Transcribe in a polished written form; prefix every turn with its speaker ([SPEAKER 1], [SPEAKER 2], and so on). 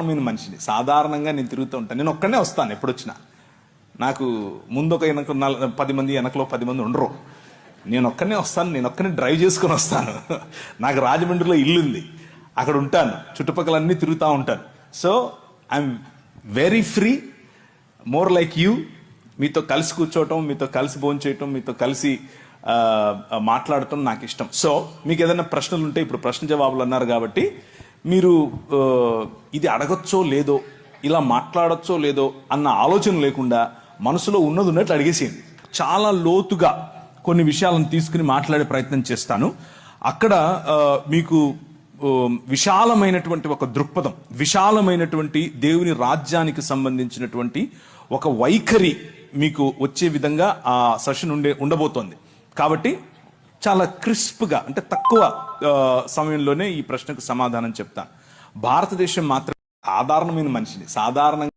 [SPEAKER 1] మనిషిని సాధారణంగా నేను తిరుగుతూ ఉంటాను. నేను ఒక్కనే వస్తాను ఎప్పుడు వచ్చినా. నాకు ముందు ఒక వెనక 10 మంది, వెనకలో 10 మంది ఉండరు. నేను ఒక్కనే వస్తాను, నేను ఒక్కనే డ్రైవ్ చేసుకుని వస్తాను. నాకు రాజమండ్రిలో ఇల్లుంది, అక్కడ ఉంటాను, చుట్టుపక్కల అన్నీ తిరుగుతూ ఉంటాను. So I'm very free, more like you. మీతో కలిసి కూర్చోవటం, మీతో కలిసి భోంచేయటం, మీతో కలిసి మాట్లాడటం నాకు ఇష్టం. సో మీకు ఏదైనా ప్రశ్నలు ఉంటే, ఇప్పుడు ప్రశ్న జవాబులు అన్నారు కాబట్టి మీరు ఇది అడగచ్చో లేదో, ఇలా మాట్లాడచ్చో లేదో అన్న ఆలోచన లేకుండా మనసులో ఉన్నది ఉన్నట్లు అడిగేసేయండి. చాలా లోతుగా కొన్ని విషయాలను తీసుకుని మాట్లాడే ప్రయత్నం చేస్తాను. అక్కడ మీకు విశాలమైనటువంటి ఒక దృక్పథం, విశాలమైనటువంటి దేవుని రాజ్యానికి సంబంధించినటువంటి ఒక వైఖరి మీకు వచ్చే విధంగా ఆ సెషన్ ఉండబోతోంది. కాబట్టి చాలా క్రిస్ప్గా, అంటే తక్కువ సమయంలోనే ఈ ప్రశ్నకు సమాధానం చెప్తాను. భారతదేశం మాత్రం సాధారణమైన మనిషిని, సాధారణంగా